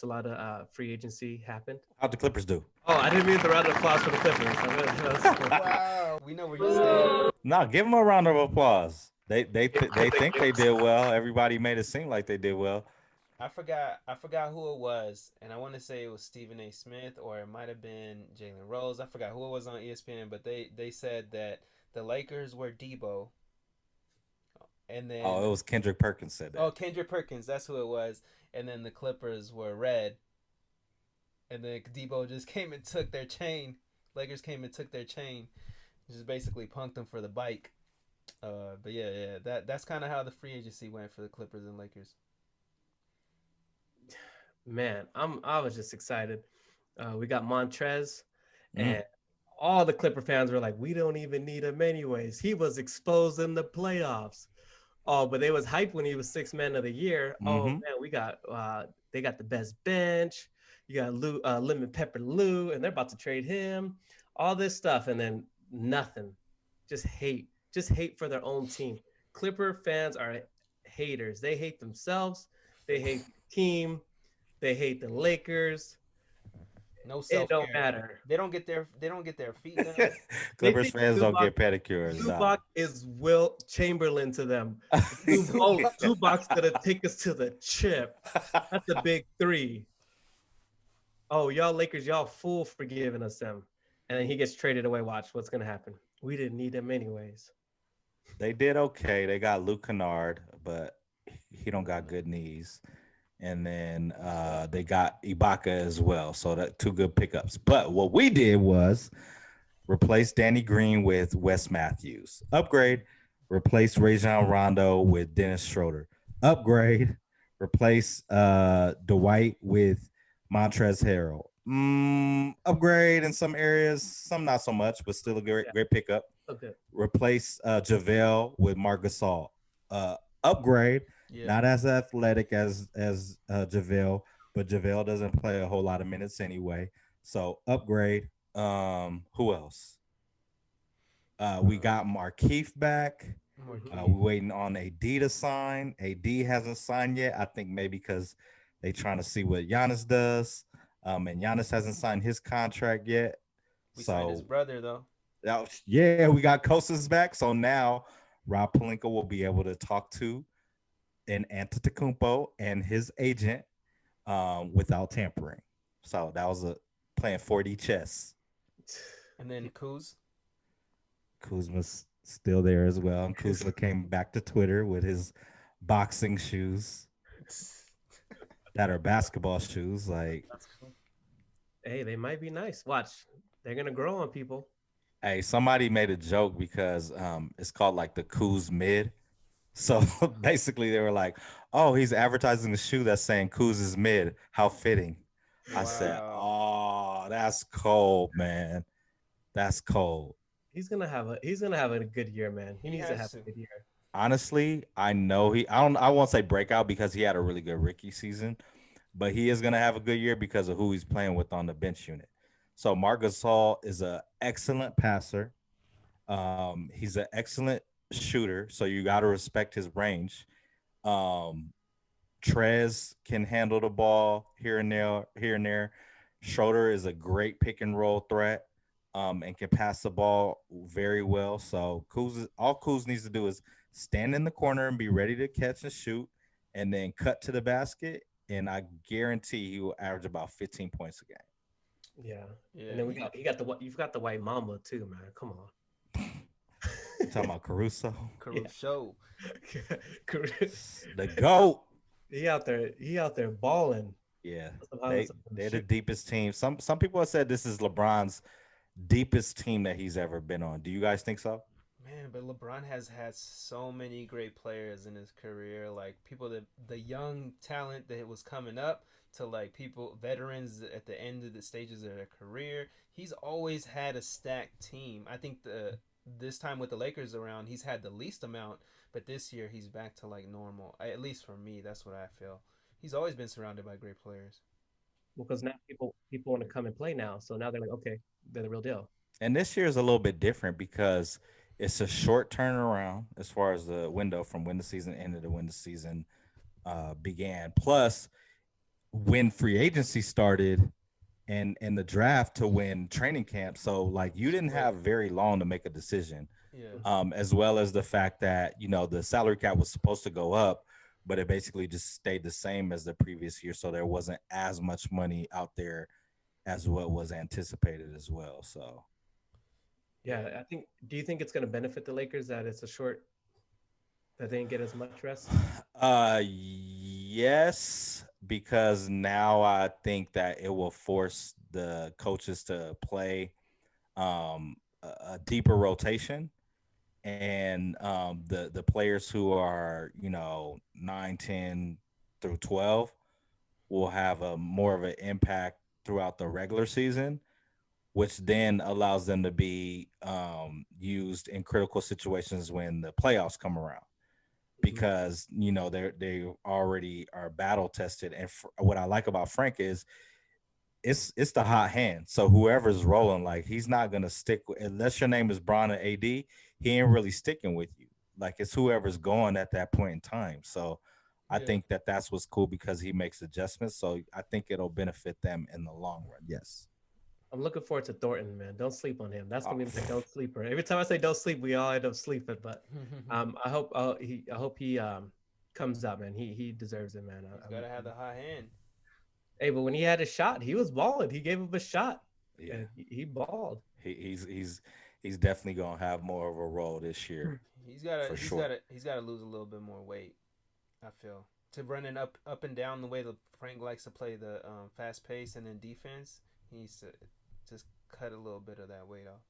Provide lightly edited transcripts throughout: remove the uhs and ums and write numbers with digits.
a lot of free agency happened. How'd the Clippers do? Oh, I didn't mean the round of applause for the Clippers. Wow, we know where you stand. No, give them a round of applause. They Thank think you. they did well. Everybody made it seem like they did well. I forgot who it was, and I want to say it was Stephen A. Smith or it might have been Jalen Rose. I forgot who it was on ESPN, but they said that the Lakers were Debo, and Oh, then it was Kendrick Perkins said that. oh Kendrick Perkins, that's who it was, and then the Clippers were red, and then Debo just came and took their chain. Lakers came and took their chain, just basically punked them for the bike. But yeah, that's kind of how the free agency went for the Clippers and Lakers. Man, I was just excited. We got Montrez, Mm. and all the Clipper fans were like, "We don't even need him anyways. He was exposed in the playoffs." Oh, but they was hype when he was sixth man of the year. Oh Mm-hmm. man, we got they got the best bench. You got Lemon Pepper Lou, and they're about to trade him. All this stuff, and then nothing. Just hate for their own team. Clipper fans are haters. They hate themselves. They hate the team. They hate the Lakers. No It self don't care. matter. They don't get their feet done. They Clippers think fans don't Zubac, get pedicures. Nah. Zubac is Will Chamberlain to them. Zubac's gonna take us to the chip. That's a big three. Oh, y'all Lakers, y'all fool for giving us them. And then he gets traded away. Watch what's gonna happen. We didn't need them anyways. They did okay. They got Luke Kennard, but he don't got good knees. And then they got Ibaka as well. So that two good pickups. But what we did was replace Danny Green with Wes Matthews. Upgrade. Replace Rajon Rondo with Dennis Schroeder. Upgrade. Replace Dwight with Montrezl Harrell. Upgrade in some areas, some not so much, but still a great pickup. Okay. Replace JaVale with Marc Gasol. Upgrade. Yeah. Not as athletic as JaVale, but JaVale doesn't play a whole lot of minutes anyway. So upgrade. Who else? We got Markeith back. We're waiting on AD to sign. AD hasn't signed yet. I think maybe because they're trying to see what Giannis does. And Giannis hasn't signed his contract yet. We signed his brother though. Yeah, we got Kostas back. So now Rob Pelinka will be able to talk to an Antetokounmpo and his agent without tampering. So that was playing 4D chess. And then Kuzma's still there as well. And Kuzma came back to Twitter with his boxing shoes that are basketball shoes. Like, hey, they might be nice. Watch, they're gonna grow on people. Hey, somebody made a joke because it's called like the Kuz mid. So basically, they were like, "Oh, he's advertising the shoe that's saying Kuz is mid. How fitting." I said, "Oh, that's cold, man. That's cold." He's gonna have a good year, man. He needs to have a good year. Honestly, I know I won't say breakout because he had a really good rookie season, but he is gonna have a good year because of who he's playing with on the bench unit. So Marc Gasol is an excellent passer. He's an excellent shooter, so you got to respect his range. Trez can handle the ball here and there. Schroeder is a great pick and roll threat, and can pass the ball very well. So all Kuz needs to do is stand in the corner and be ready to catch and shoot, and then cut to the basket. And I guarantee he will average about 15 points a game. Yeah. And then you've got the white mamba too, man. Come on. Talking about Caruso. The GOAT. He out there balling. Yeah. They're the deepest team. Some people have said this is LeBron's deepest team that he's ever been on. Do you guys think so? Man, but LeBron has had so many great players in his career, like people that the young talent that was coming up to like veterans at the end of the stages of their career. He's always had a stacked team. I think this time with the Lakers around, he's had the least amount, but this year he's back to like normal. At least for me, that's what I feel. He's always been surrounded by great players. Well, because now people want to come and play now, so now they're like, okay, they're the real deal. And this year is a little bit different because it's a short turnaround as far as the window from when the season ended to when the season began. Plus, when free agency started and the draft to when training camp. So like you didn't Right. have very long to make a decision. Yeah. As well as the fact that the salary cap was supposed to go up, but it basically just stayed the same as the previous year. So there wasn't as much money out there as what was anticipated as well. So Yeah. Yeah, I think. Do you think it's going to benefit the Lakers that it's a short that they didn't get as much rest? yes, because now I think that it will force the coaches to play a deeper rotation, and the players who are 9, 10 through 12 will have a more of an impact throughout the regular season, which then allows them to be used in critical situations when the playoffs come around, Mhm. because they already are battle tested. And what I like about Frank is it's the hot hand. So whoever's rolling, like he's not gonna stick unless your name is Bron or AD. He ain't really sticking with you. Like it's whoever's going at that point in time. So I Yeah. think that that's what's cool because he makes adjustments. So I think it'll benefit them in the long run. Yes. I'm looking forward to Thornton, man. Don't sleep on him. That's Oh, gonna be my don't sleeper. Every time I say don't sleep, we all end up sleeping. But I hope he comes out, man. He deserves it, man. He's got to have the high hand. Hey, but when he had a shot, he was balling. He gave him a shot, yeah. and he balled. He's definitely gonna have more of a role this year He's got to for he's got sure. to he's got to lose a little bit more weight. I feel to running up and down the way that Frank likes to play the fast pace and then defense. He needs to just cut a little bit of that weight off.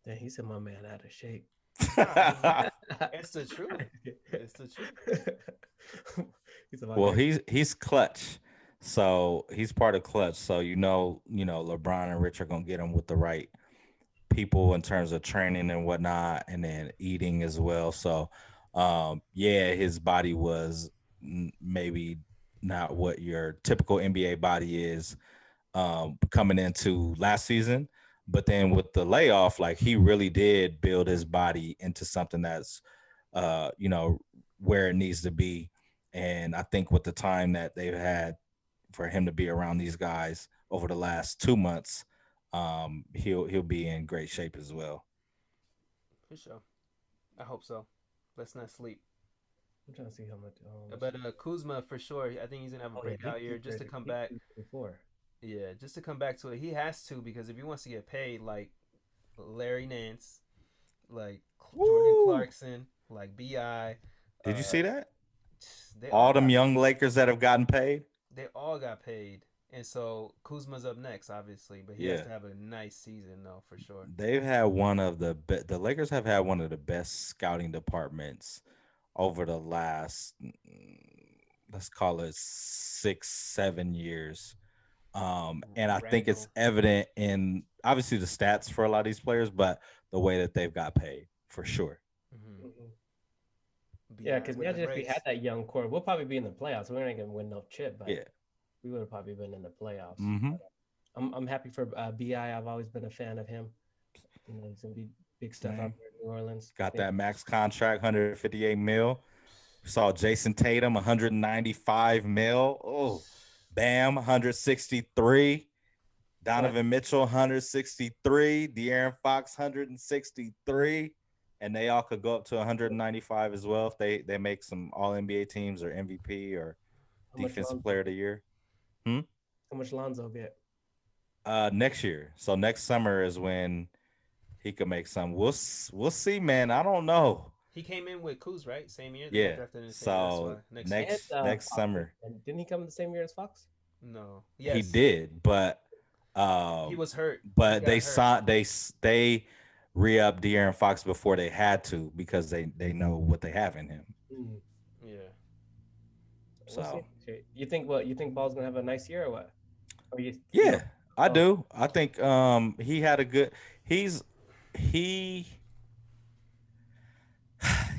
Then he said, "My man out of shape." Nah, I mean it's the truth. It's the truth. He said, "My Well, guy." he's clutch, so he's part of clutch. So LeBron and Rich are gonna get him with the right people in terms of training and whatnot, and then eating as well. So, yeah, his body was maybe not what your typical NBA body is coming into last season. But then with the layoff, like he really did build his body into something that's, uh, you know, where it needs to be. And I think with the time that they've had for him to be around these guys over the last 2 months, he'll be in great shape as well. For sure. I hope so. Let's not sleep. I'm trying to see how much. But Kuzma for sure. I think he's gonna have a Oh yeah, breakout year just to come back. he's 34. Yeah, just to come back to it. He has to because if he wants to get paid like Larry Nance, like Jordan Woo! Clarkson, like Bi, Did you uh, see that? they all All them got young Lakers that have gotten paid. they all got paid. And so Kuzma's up next, obviously, but he has Yeah, to have a nice season though for sure. they've had one of the Lakers have had one of the best scouting departments over the last let's call it 6 7 years. And I think it's Randall, evident in obviously the stats for a lot of these players, but the way that they've got paid for sure. mm-hmm. Mhm. Yeah, Bi because with the imagine if we had breaks. that young core, we'll probably be in the playoffs. We're not gonna win no chip, but Yeah. we would have probably been in the playoffs. Mm-hmm. I'm happy for Bi. I've always been a fan of him. He's gonna be big stuff out Man, there in New Orleans. got Think that max contract, 158 mil. Saw Jason Tatum, 195 mil. Oh, Bam, 163. what? Donovan Mitchell, 163. De'Aaron Fox, 163. And they all could go up to 195 as well if they make some All NBA teams or MVP or How much Defensive Lonzo Player of the get? Year. Hmm? How much Lonzo get? Next year. So next summer is when he could make some. We'll see, man. I don't know. He came in with Kuz, right? Same year. They got Yeah. drafted in the same year. That's So why next year. And next Fox, summer and didn't he come the same year as Fox? No. he Yes. did, but He um, was hurt. He but they got hurt. saw they re-up De'Aaron Fox before they had to because they know what they have in him. Mm. Yeah. We'll see. So You think what? You think Ball's gonna have a nice year or what? Or you yeah, don't? I Oh, do. I think he had a good. He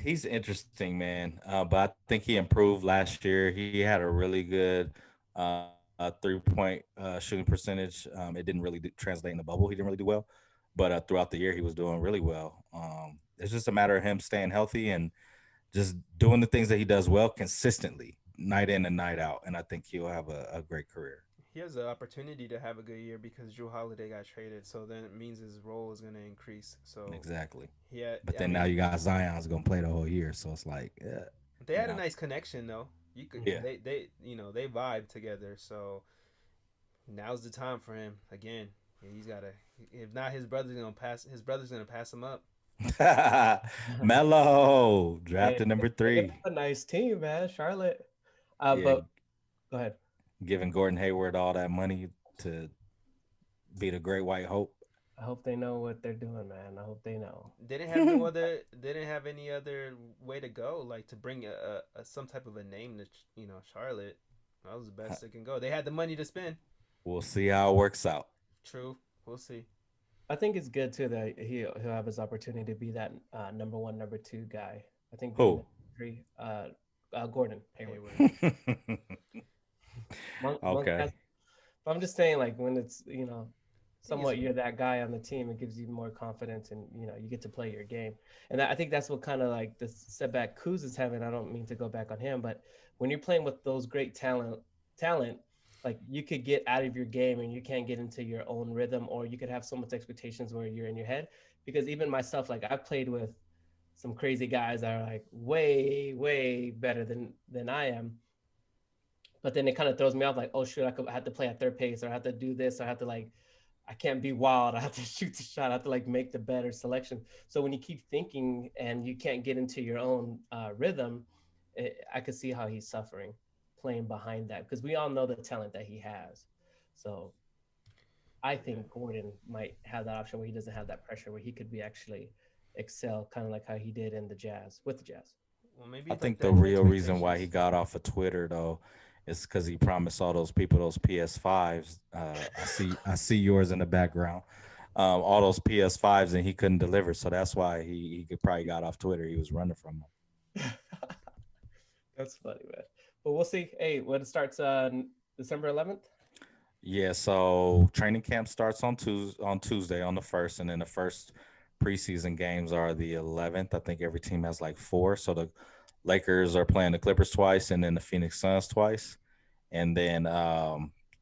he's interesting, man. But I think he improved last year. He had a really good 3 point shooting percentage. It didn't really translate in the bubble. He didn't really do well, but throughout the year he was doing really well. It's just a matter of him staying healthy and just doing the things that he does well consistently. night in and night out, and I think he'll have a great career. He has the opportunity to have a good year because Drew Holiday got traded, so then it means his role is going to increase. So Exactly. yeah, But I then now mean, you got Zion's gonna play the whole year, so it's like, they you had a know, nice connection though. You could yeah. they vibe together. So now's the time for him again. He's got to. If not, his brother's gonna pass. His brother's gonna pass him up. Mello Hey, drafted number they got 3. a nice team, man. Charlotte. Yeah, But go ahead. giving Gordon Hayward all that money to be the Great White Hope. I hope they know what they're doing, man. I hope they know. They didn't have no other. They didn't have any other way to go, like to bring some type of a name to Charlotte. That was the best it can go. They had the money to spend. We'll see how it works out. True. We'll see. I think it's good too that he'll have his opportunity to be that number one, number two guy. I think being Who? the three, Gordon Hayward. Hayward. Monk Okay. has, but I'm just saying, like when it's somewhat it's- you're that guy on the team, it gives you more confidence, and you get to play your game. And I think that's what kind of like the setback Kuz is having. I don't mean to go back on him, but when you're playing with those great talent, like you could get out of your game and you can't get into your own rhythm, or you could have so much expectations where you're in your head. Because even myself, like I've played with some crazy guys that are like way better than I am, but then it kind of throws me off like, oh shoot, I have to play at their pace, or I have to do this, or I have to like, I can't be wild, I have to shoot the shot, I have to like make the better selection. So when you keep thinking and you can't get into your own rhythm, I could see how he's suffering playing behind that, because we all know the talent that he has. So I Yeah. think Gordon might have that option where he doesn't have that pressure, where he could be actually excel, kind of like how he did in the Jazz with the Jazz. Well, maybe I like think the that real reason why he expectations. got off of Twitter though is because he promised all those people those PS5s. I see yours in the background. All those PS5s, and he couldn't deliver, so that's why he could probably got off Twitter. He was running from That's funny, man. But we'll see. Hey, when it starts December 11th. Yeah, so training camp starts on Tuesday on the first, and then the first preseason games are the 11th. I think every team has like 4. So the Lakers are playing the Clippers twice, and then the Phoenix Suns twice, and then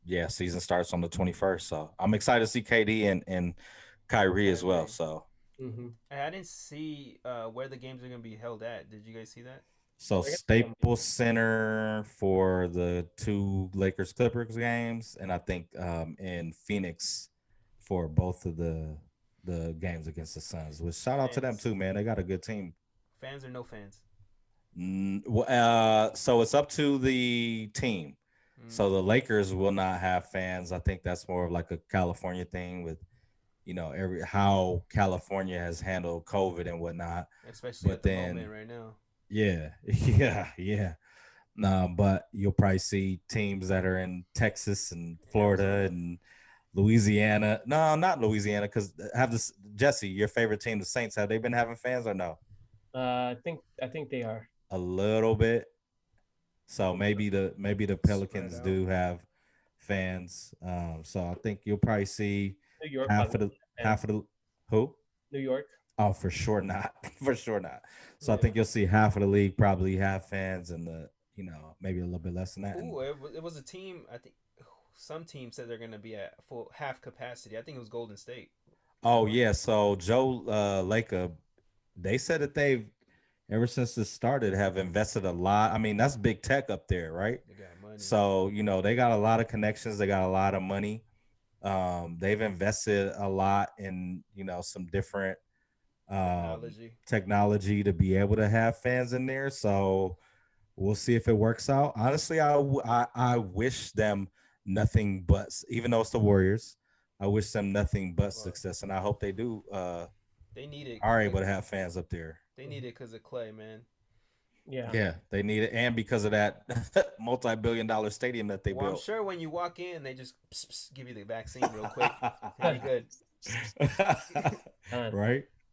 yeah, season starts on the 21st. So I'm excited to see KD and Kyrie as well. Kyrie. So Mm-hmm. I didn't see where the games are gonna be held at. Did you guys see that? They're gonna Staples Center for the 2 Lakers Clippers games, and I think in Phoenix for both of the games against the Suns. Which shout out to them Fans, too, man. They got a good team. fans or no fans? So it's up to the team. So Mm, the Lakers will not have fans. I think that's more of like a California thing with every how California has handled COVID and whatnot. especially But at the moment then right now. yeah, yeah. But you'll probably see teams that are in Texas and Florida Arizona. and Louisiana. No, not Louisiana, because have this Jesse, your favorite team, the Saints. Have they been having fans or no? I think they are. A little bit. So maybe the Spread Pelicans out. do have fans. So I think you'll probably see New York half probably of the half fans. of the who? New York. Oh, for sure not. For sure not. So I Yeah. think you'll see half of the league probably have fans, and maybe a little bit less than that. And Ooh, it was a team. I think some team said they're gonna be at full half capacity. I think it was Golden State. oh yeah, so Joe Lacob, they said that they've ever since this started have invested a lot. I mean, that's big tech up there, right? They got money, So they got a lot of connections. They got a lot of money. They've invested a lot in some different technology. technology to be able to have fans in there. So we'll see if it works out. Honestly, I wish them nothing but, even though it's the Warriors, I wish them nothing but Well, success, and I hope they do they need it. are able to have fans up there. They need it because of Clay, man. Yeah. Yeah, they need it, and because of that multi-billion-dollar stadium that they Well, I'm built. sure when you walk in, they just give you the vaccine real quick, and you're good. Done. Right?